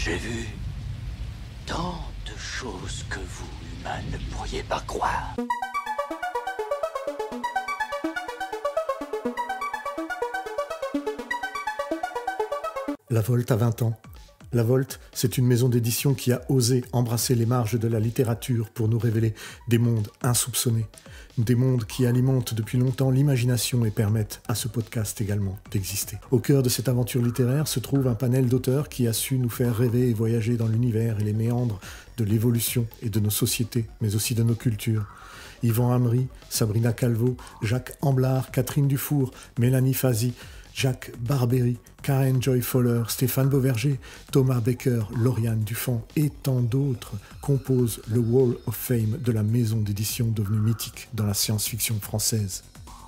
J'ai vu tant de choses que vous, humains, ne pourriez pas croire. La Volte a 20 ans. La Volte, c'est une maison d'édition qui a osé embrasser les marges de la littérature pour nous révéler des mondes insoupçonnés. Des mondes qui alimentent depuis longtemps l'imagination et permettent à ce podcast également d'exister. Au cœur de cette aventure littéraire se trouve un panel d'auteurs qui a su nous faire rêver et voyager dans l'univers et les méandres de l'évolution et de nos sociétés, mais aussi de nos cultures. Yvan Hamry, Sabrina Calvo, Jacques Amblard, Catherine Dufour, Mélanie Fazi, Jacques Barbery, Karen Joy Fowler, Stéphane Beauverger, Thomas Becker, Lauriane Dufant et tant d'autres composent le Wall of Fame de la maison d'édition devenue mythique dans la science-fiction française.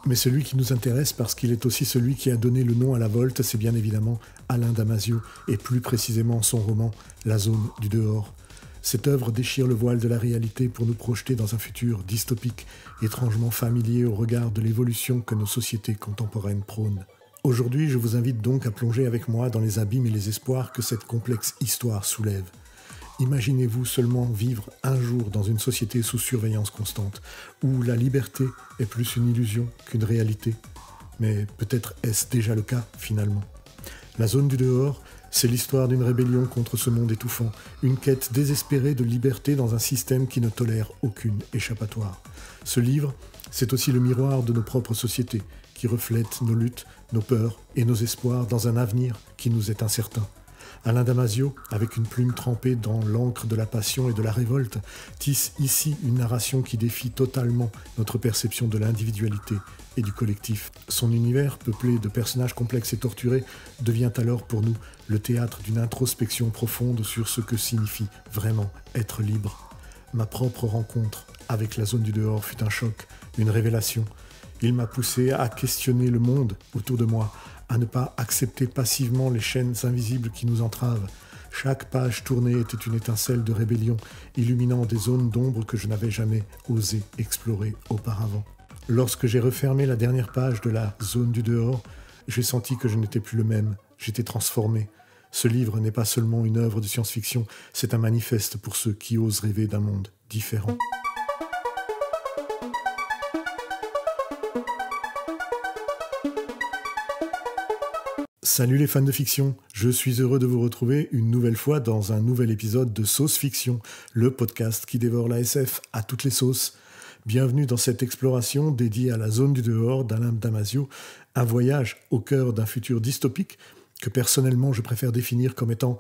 Mais celui qui nous intéresse parce qu'il est aussi celui qui a donné le nom à la Volte, c'est bien évidemment Alain Damasio et plus précisément son roman La zone du dehors. Cette œuvre déchire le voile de la réalité pour nous projeter dans un futur dystopique, étrangement familier au regard de l'évolution que nos sociétés contemporaines prônent. Aujourd'hui, je vous invite donc à plonger avec moi dans les abîmes et les espoirs que cette complexe histoire soulève. Imaginez-vous seulement vivre un jour dans une société sous surveillance constante, où la liberté est plus une illusion qu'une réalité. Mais peut-être est-ce déjà le cas, finalement. La zone du dehors, c'est l'histoire d'une rébellion contre ce monde étouffant, une quête désespérée de liberté dans un système qui ne tolère aucune échappatoire. Ce livre, c'est aussi le miroir de nos propres sociétés, qui reflète nos luttes, nos peurs et nos espoirs dans un avenir qui nous est incertain. Alain Damasio, avec une plume trempée dans l'encre de la passion et de la révolte, tisse ici une narration qui défie totalement notre perception de l'individualité et du collectif. Son univers, peuplé de personnages complexes et torturés, devient alors pour nous le théâtre d'une introspection profonde sur ce que signifie vraiment être libre. Ma propre rencontre avec la zone du dehors fut un choc, une révélation. Il m'a poussé à questionner le monde autour de moi, à ne pas accepter passivement les chaînes invisibles qui nous entravent. Chaque page tournée était une étincelle de rébellion, illuminant des zones d'ombre que je n'avais jamais osé explorer auparavant. Lorsque j'ai refermé la dernière page de la zone du dehors, j'ai senti que je n'étais plus le même, j'étais transformé. Ce livre n'est pas seulement une œuvre de science-fiction, c'est un manifeste pour ceux qui osent rêver d'un monde différent. Salut les fans de fiction, je suis heureux de vous retrouver une nouvelle fois dans un nouvel épisode de Sauce Fiction, le podcast qui dévore la SF à toutes les sauces. Bienvenue dans cette exploration dédiée à la zone du dehors d'Alain Damasio, un voyage au cœur d'un futur dystopique que personnellement je préfère définir comme étant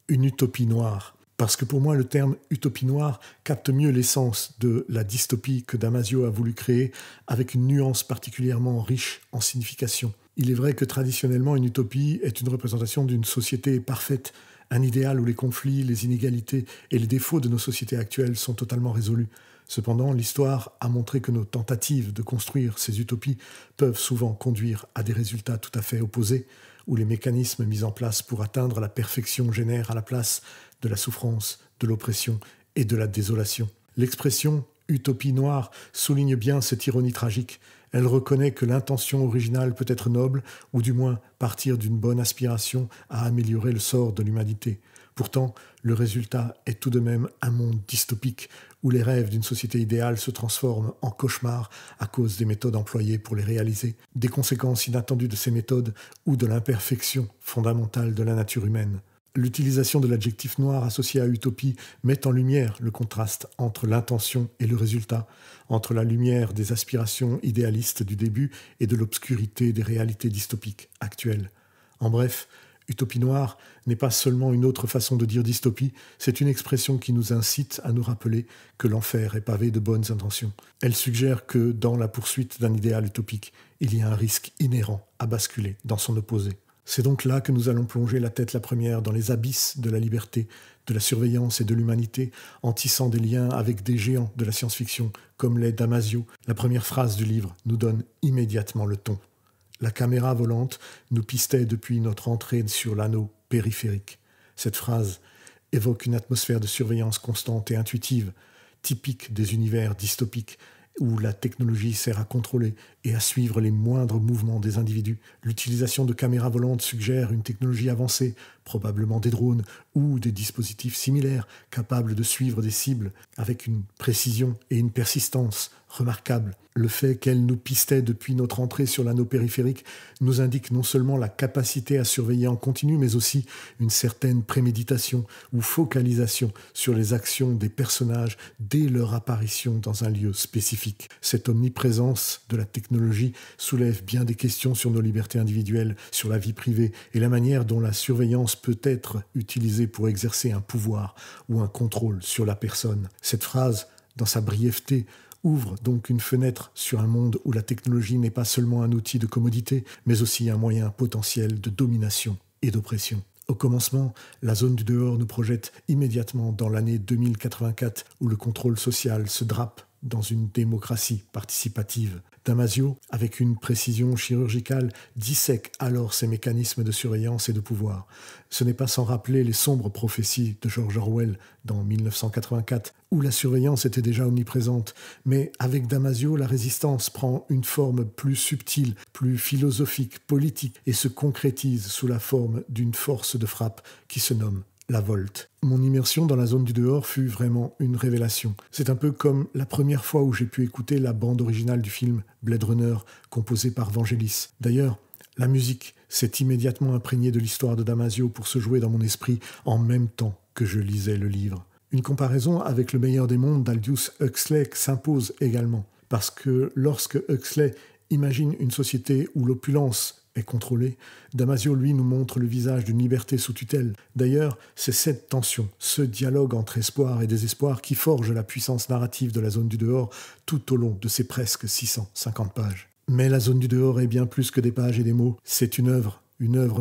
une utopie noire. Parce que pour moi le terme utopie noire capte mieux l'essence de la dystopie que Damasio a voulu créer avec une nuance particulièrement riche en signification. Il est vrai que traditionnellement, une utopie est une représentation d'une société parfaite, un idéal où les conflits, les inégalités et les défauts de nos sociétés actuelles sont totalement résolus. Cependant, l'histoire a montré que nos tentatives de construire ces utopies peuvent souvent conduire à des résultats tout à fait opposés, où les mécanismes mis en place pour atteindre la perfection génèrent à la place de la souffrance, de l'oppression et de la désolation. L'expression « utopie noire » souligne bien cette ironie tragique. Elle reconnaît que l'intention originale peut être noble, ou du moins partir d'une bonne aspiration à améliorer le sort de l'humanité. Pourtant, le résultat est tout de même un monde dystopique, où les rêves d'une société idéale se transforment en cauchemars à cause des méthodes employées pour les réaliser, des conséquences inattendues de ces méthodes ou de l'imperfection fondamentale de la nature humaine. L'utilisation de l'adjectif noir associé à utopie met en lumière le contraste entre l'intention et le résultat, entre la lumière des aspirations idéalistes du début et de l'obscurité des réalités dystopiques actuelles. En bref, utopie noire n'est pas seulement une autre façon de dire dystopie, c'est une expression qui nous incite à nous rappeler que l'enfer est pavé de bonnes intentions. Elle suggère que dans la poursuite d'un idéal utopique, il y a un risque inhérent à basculer dans son opposé. C'est donc là que nous allons plonger la tête la première dans les abysses de la liberté, de la surveillance et de l'humanité, en tissant des liens avec des géants de la science-fiction, comme l'est Damasio. La première phrase du livre nous donne immédiatement le ton. La caméra volante nous pistait depuis notre entrée sur l'anneau périphérique. Cette phrase évoque une atmosphère de surveillance constante et intuitive, typique des univers dystopiques, où la technologie sert à contrôler et à suivre les moindres mouvements des individus. L'utilisation de caméras volantes suggère une technologie avancée, probablement des drones ou des dispositifs similaires capables de suivre des cibles avec une précision et une persistance remarquables. Le fait qu'elle nous pistait depuis notre entrée sur l'anneau périphérique nous indique non seulement la capacité à surveiller en continu, mais aussi une certaine préméditation ou focalisation sur les actions des personnages dès leur apparition dans un lieu spécifique. Cette omniprésence de la technologie soulève bien des questions sur nos libertés individuelles, sur la vie privée et la manière dont la surveillance peut être utilisée pour exercer un pouvoir ou un contrôle sur la personne. Cette phrase, dans sa brièveté, ouvre donc une fenêtre sur un monde où la technologie n'est pas seulement un outil de commodité, mais aussi un moyen potentiel de domination et d'oppression. Au commencement, la zone du dehors nous projette immédiatement dans l'année 2084 où le contrôle social se drape dans une démocratie participative. Damasio, avec une précision chirurgicale, dissèque alors ces mécanismes de surveillance et de pouvoir. Ce n'est pas sans rappeler les sombres prophéties de George Orwell dans 1984, où la surveillance était déjà omniprésente. Mais avec Damasio, la résistance prend une forme plus subtile, plus philosophique, politique, et se concrétise sous la forme d'une force de frappe qui se nomme la Volte. Mon immersion dans la zone du dehors fut vraiment une révélation. C'est un peu comme la première fois où j'ai pu écouter la bande originale du film Blade Runner, composée par Vangelis. D'ailleurs, la musique s'est immédiatement imprégnée de l'histoire de Damasio pour se jouer dans mon esprit en même temps que je lisais le livre. Une comparaison avec Le meilleur des mondes d'Aldous Huxley s'impose également, parce que lorsque Huxley imagine une société où l'opulence est contrôlée, Damasio, lui, nous montre le visage d'une liberté sous tutelle. D'ailleurs, c'est cette tension, ce dialogue entre espoir et désespoir qui forge la puissance narrative de la zone du dehors tout au long de ses presque 650 pages. Mais la zone du dehors est bien plus que des pages et des mots, c'est une œuvre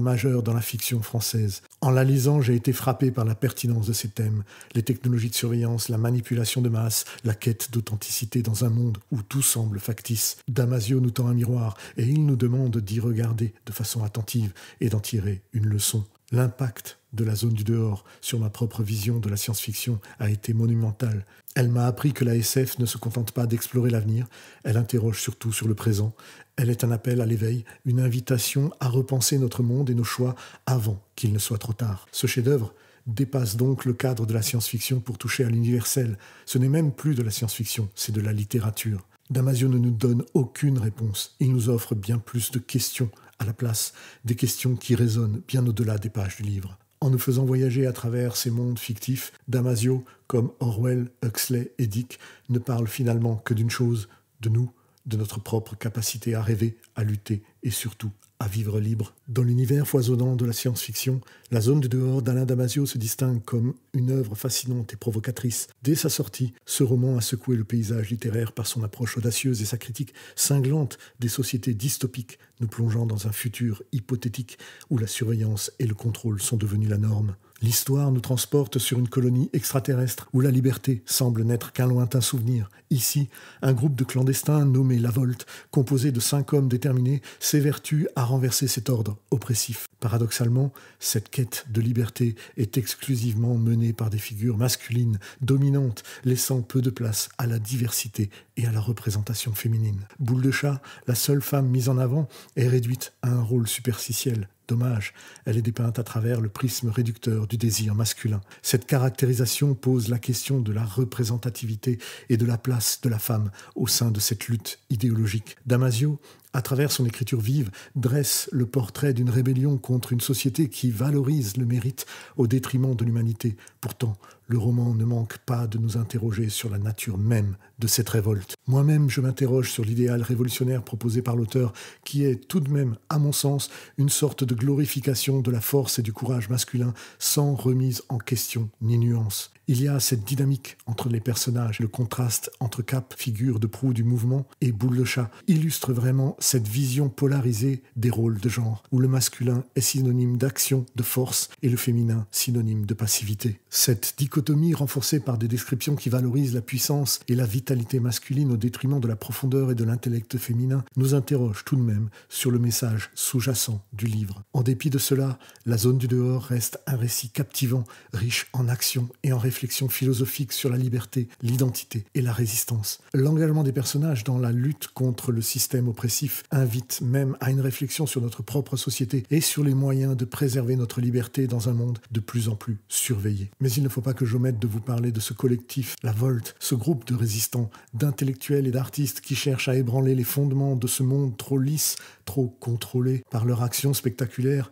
majeure dans la fiction française. En la lisant, j'ai été frappé par la pertinence de ces thèmes, les technologies de surveillance, la manipulation de masse, la quête d'authenticité dans un monde où tout semble factice. Damasio nous tend un miroir et il nous demande d'y regarder de façon attentive et d'en tirer une leçon. L'impact de la zone du dehors sur ma propre vision de la science-fiction a été monumental. Elle m'a appris que la SF ne se contente pas d'explorer l'avenir, elle interroge surtout sur le présent. Elle est un appel à l'éveil, une invitation à repenser notre monde et nos choix avant qu'il ne soit trop tard. Ce chef-d'œuvre dépasse donc le cadre de la science-fiction pour toucher à l'universel. Ce n'est même plus de la science-fiction, c'est de la littérature. Damasio ne nous donne aucune réponse. Il nous offre bien plus de questions à la place, des questions qui résonnent bien au-delà des pages du livre. En nous faisant voyager à travers ces mondes fictifs, Damasio, comme Orwell, Huxley et Dick, ne parle finalement que d'une chose, de nous, de notre propre capacité à rêver, à lutter et surtout à vivre libre. Dans l'univers foisonnant de la science-fiction, la zone du dehors d'Alain Damasio se distingue comme une œuvre fascinante et provocatrice. Dès sa sortie, ce roman a secoué le paysage littéraire par son approche audacieuse et sa critique cinglante des sociétés dystopiques, nous plongeant dans un futur hypothétique où la surveillance et le contrôle sont devenus la norme. L'histoire nous transporte sur une colonie extraterrestre où la liberté semble n'être qu'un lointain souvenir. Ici, un groupe de clandestins nommé La Volte, composé de 5 hommes déterminés, s'évertue à renverser cet ordre oppressif. Paradoxalement, cette quête de liberté est exclusivement menée par des figures masculines, dominantes, laissant peu de place à la diversité et à la représentation féminine. Boule de chat, la seule femme mise en avant, est réduite à un rôle superficiel. Dommage, elle est dépeinte à travers le prisme réducteur du désir masculin. Cette caractérisation pose la question de la représentativité et de la place de la femme au sein de cette lutte idéologique. Damasio, à travers son écriture vive, dresse le portrait d'une rébellion contre une société qui valorise le mérite au détriment de l'humanité. Pourtant, le roman ne manque pas de nous interroger sur la nature même de cette révolte. Moi-même, je m'interroge sur l'idéal révolutionnaire proposé par l'auteur, qui est tout de même, à mon sens, une sorte de glorification de la force et du courage masculin, sans remise en question ni nuance. Il y a cette dynamique entre les personnages, le contraste entre Cap, figure de proue du mouvement, et Boule de chat, illustre vraiment cette vision polarisée des rôles de genre, où le masculin est synonyme d'action, de force, et le féminin synonyme de passivité. Cette dichotomie, renforcée par des descriptions qui valorisent la puissance et la vitalité masculine au détriment de la profondeur et de l'intellect féminin, nous interroge tout de même sur le message sous-jacent du livre. En dépit de cela, La zone du dehors reste un récit captivant, riche en action et en réflexion philosophique sur la liberté, l'identité et la résistance. L'engagement des personnages dans la lutte contre le système oppressif collectif invite même à une réflexion sur notre propre société et sur les moyens de préserver notre liberté dans un monde de plus en plus surveillé. Mais il ne faut pas que j'omette de vous parler de ce collectif, la Volte, ce groupe de résistants, d'intellectuels et d'artistes qui cherchent à ébranler les fondements de ce monde trop lisse, trop contrôlé par leur action spectaculaire,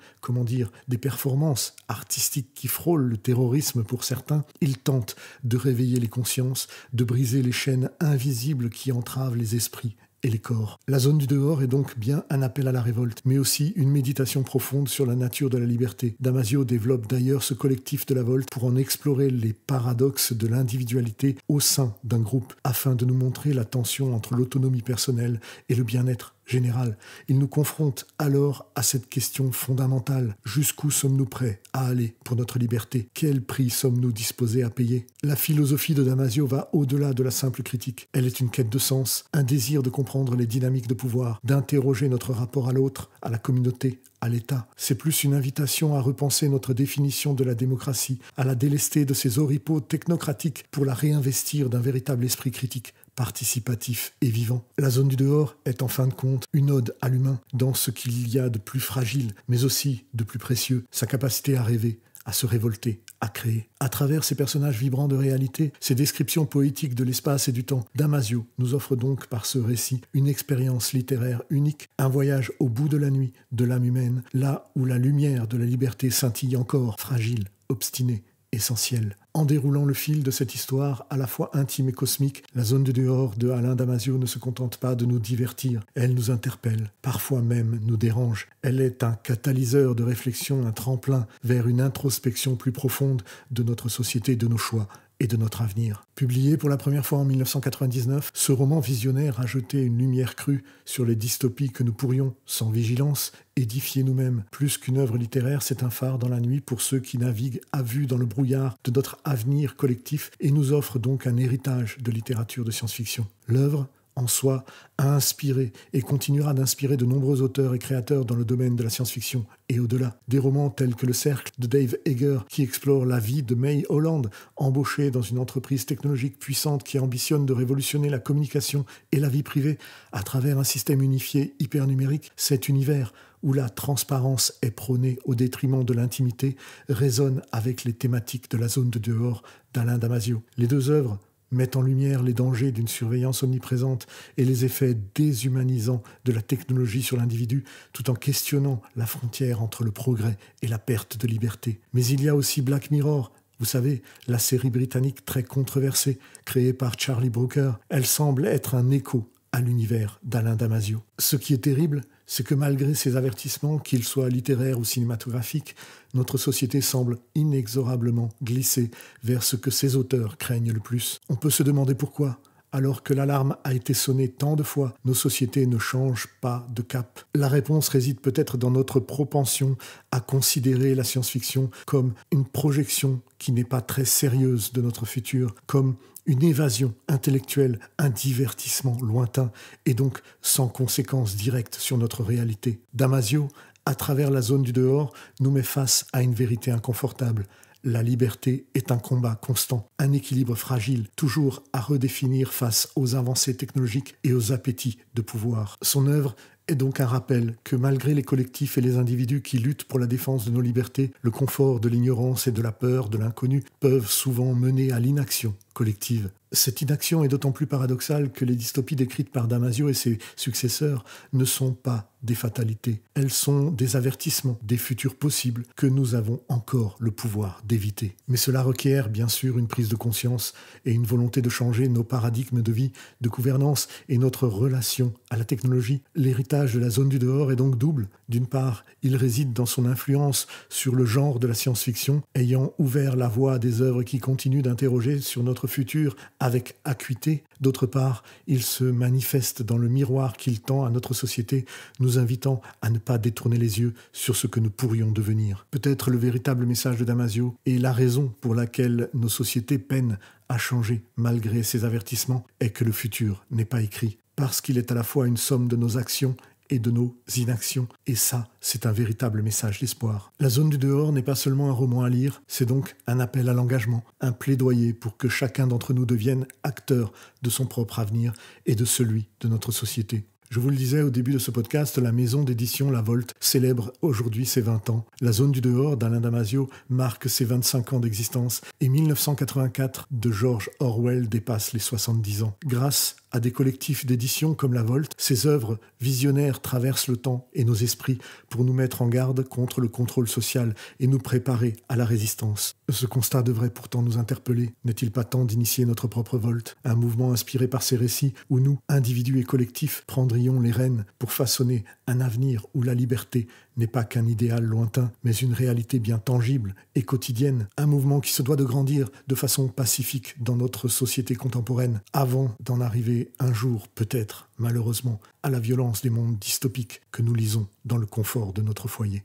des performances artistiques qui frôlent le terrorisme pour certains. Ils tentent de réveiller les consciences, de briser les chaînes invisibles qui entravent les esprits et les corps. La zone du dehors est donc bien un appel à la révolte, mais aussi une méditation profonde sur la nature de la liberté. Damasio développe d'ailleurs ce collectif de la Volte pour en explorer les paradoxes de l'individualité au sein d'un groupe, afin de nous montrer la tension entre l'autonomie personnelle et le bien-être général. Il nous confronte alors à cette question fondamentale. Jusqu'où sommes-nous prêts à aller pour notre liberté? Quel prix sommes-nous disposés à payer? La philosophie de Damasio va au-delà de la simple critique. Elle est une quête de sens, un désir de comprendre les dynamiques de pouvoir, d'interroger notre rapport à l'autre, à la communauté, à l'État. C'est plus une invitation à repenser notre définition de la démocratie, à la délester de ses oripeaux technocratiques pour la réinvestir d'un véritable esprit critique, participatif et vivant. La zone du dehors est en fin de compte une ode à l'humain dans ce qu'il y a de plus fragile, mais aussi de plus précieux, sa capacité à rêver, à se révolter, à créer. À travers ces personnages vibrants de réalité, ces descriptions poétiques de l'espace et du temps, Damasio nous offre donc par ce récit une expérience littéraire unique, un voyage au bout de la nuit de l'âme humaine, là où la lumière de la liberté scintille encore, fragile, obstinée, essentielle. En déroulant le fil de cette histoire à la fois intime et cosmique, la zone du dehors de Alain Damasio ne se contente pas de nous divertir, elle nous interpelle, parfois même nous dérange. Elle est un catalyseur de réflexion, un tremplin vers une introspection plus profonde de notre société, de nos choix et de notre avenir. Publié pour la première fois en 1999, ce roman visionnaire a jeté une lumière crue sur les dystopies que nous pourrions, sans vigilance, édifier nous-mêmes. Plus qu'une œuvre littéraire, c'est un phare dans la nuit pour ceux qui naviguent à vue dans le brouillard de notre avenir collectif et nous offre donc un héritage de littérature de science-fiction. L'œuvre, en soi, a inspiré et continuera d'inspirer de nombreux auteurs et créateurs dans le domaine de la science-fiction et au-delà. Des romans tels que Le Cercle de Dave Eger, qui explore la vie de May Holland, embauchée dans une entreprise technologique puissante qui ambitionne de révolutionner la communication et la vie privée à travers un système unifié hypernumérique. Cet univers où la transparence est prônée au détriment de l'intimité résonne avec les thématiques de la zone de dehors d'Alain Damasio. Les deux œuvres mettent en lumière les dangers d'une surveillance omniprésente et les effets déshumanisants de la technologie sur l'individu, tout en questionnant la frontière entre le progrès et la perte de liberté. Mais il y a aussi Black Mirror, vous savez, la série britannique très controversée, créée par Charlie Brooker. Elle semble être un écho à l'univers d'Alain Damasio. Ce qui est terrible, c'est que malgré ces avertissements, qu'ils soient littéraires ou cinématographiques, notre société semble inexorablement glisser vers ce que ses auteurs craignent le plus. On peut se demander pourquoi. Alors que l'alarme a été sonnée tant de fois, nos sociétés ne changent pas de cap. La réponse réside peut-être dans notre propension à considérer la science-fiction comme une projection qui n'est pas très sérieuse de notre futur, comme une évasion intellectuelle, un divertissement lointain et donc sans conséquences directes sur notre réalité. Damasio, à travers la zone du dehors, nous met face à une vérité inconfortable. La liberté est un combat constant, un équilibre fragile, toujours à redéfinir face aux avancées technologiques et aux appétits de pouvoir. Son œuvre est donc un rappel que malgré les collectifs et les individus qui luttent pour la défense de nos libertés, le confort de l'ignorance et de la peur de l'inconnu peuvent souvent mener à l'inaction collective. Cette inaction est d'autant plus paradoxale que les dystopies décrites par Damasio et ses successeurs ne sont pas des fatalités. Elles sont des avertissements, des futurs possibles que nous avons encore le pouvoir d'éviter. Mais cela requiert bien sûr une prise de conscience et une volonté de changer nos paradigmes de vie, de gouvernance et notre relation à la technologie. L'héritage de la zone du dehors est donc double. D'une part, il réside dans son influence sur le genre de la science-fiction, ayant ouvert la voie à des œuvres qui continuent d'interroger sur notre futur avec acuité. D'autre part, il se manifeste dans le miroir qu'il tend à notre société, nous invitant à ne pas détourner les yeux sur ce que nous pourrions devenir. Peut-être le véritable message de Damasio et la raison pour laquelle nos sociétés peinent à changer malgré ces avertissements est que le futur n'est pas écrit, parce qu'il est à la fois une somme de nos actions et de nos inactions. Et ça, c'est un véritable message d'espoir. La zone du dehors n'est pas seulement un roman à lire, c'est donc un appel à l'engagement, un plaidoyer pour que chacun d'entre nous devienne acteur de son propre avenir et de celui de notre société. Je vous le disais au début de ce podcast, la maison d'édition La Volte célèbre aujourd'hui ses 20 ans. La zone du dehors d'Alain Damasio marque ses 25 ans d'existence et 1984 de George Orwell dépasse les 70 ans. Grâce à des collectifs d'édition comme La Volte, ces œuvres visionnaires traversent le temps et nos esprits pour nous mettre en garde contre le contrôle social et nous préparer à la résistance. Ce constat devrait pourtant nous interpeller. N'est-il pas temps d'initier notre propre Volte, un mouvement inspiré par ces récits où nous, individus et collectifs, prendrions les rênes pour façonner un avenir où la liberté n'est pas qu'un idéal lointain, mais une réalité bien tangible et quotidienne, un mouvement qui se doit de grandir de façon pacifique dans notre société contemporaine, avant d'en arriver un jour, peut-être, malheureusement, à la violence des mondes dystopiques que nous lisons dans le confort de notre foyer.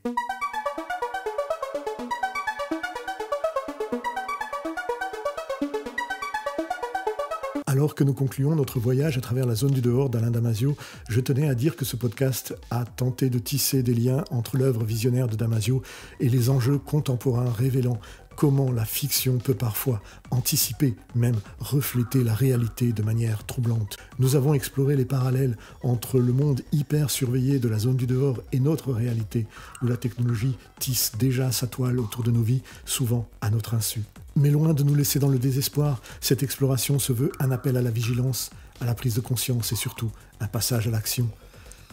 Alors que nous concluons notre voyage à travers la zone du dehors d'Alain Damasio, je tenais à dire que ce podcast a tenté de tisser des liens entre l'œuvre visionnaire de Damasio et les enjeux contemporains révélant comment la fiction peut parfois anticiper, même refléter la réalité de manière troublante. Nous avons exploré les parallèles entre le monde hyper surveillé de la zone du dehors et notre réalité, où la technologie tisse déjà sa toile autour de nos vies, souvent à notre insu. Mais loin de nous laisser dans le désespoir, cette exploration se veut un appel à la vigilance, à la prise de conscience et surtout un passage à l'action.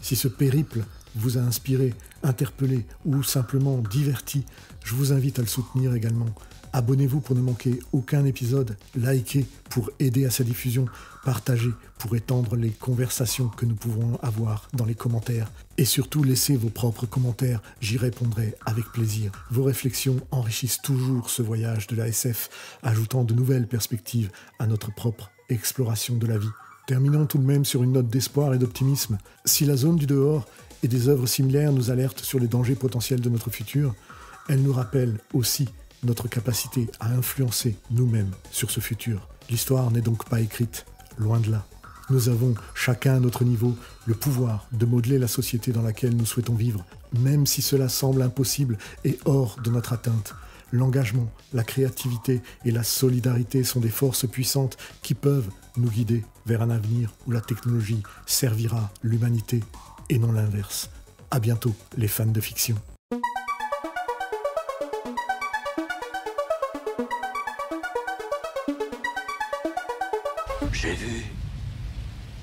Si ce périple vous a inspiré, interpellé ou simplement diverti, je vous invite à le soutenir également. Abonnez-vous pour ne manquer aucun épisode, likez pour aider à sa diffusion, partagez pour étendre les conversations que nous pouvons avoir dans les commentaires. Et surtout, laissez vos propres commentaires, j'y répondrai avec plaisir. Vos réflexions enrichissent toujours ce voyage de la SF, ajoutant de nouvelles perspectives à notre propre exploration de la vie. Terminons tout de même sur une note d'espoir et d'optimisme. Si la zone du dehors et des œuvres similaires nous alertent sur les dangers potentiels de notre futur, elles nous rappellent aussi notre capacité à influencer nous-mêmes sur ce futur. L'histoire n'est donc pas écrite, loin de là. Nous avons, chacun à notre niveau, le pouvoir de modeler la société dans laquelle nous souhaitons vivre, même si cela semble impossible et hors de notre atteinte. L'engagement, la créativité et la solidarité sont des forces puissantes qui peuvent nous guider vers un avenir où la technologie servira l'humanité et non l'inverse. À bientôt, les fans de fiction. J'ai vu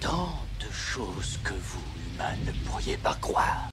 tant de choses que vous, humains, ne pourriez pas croire.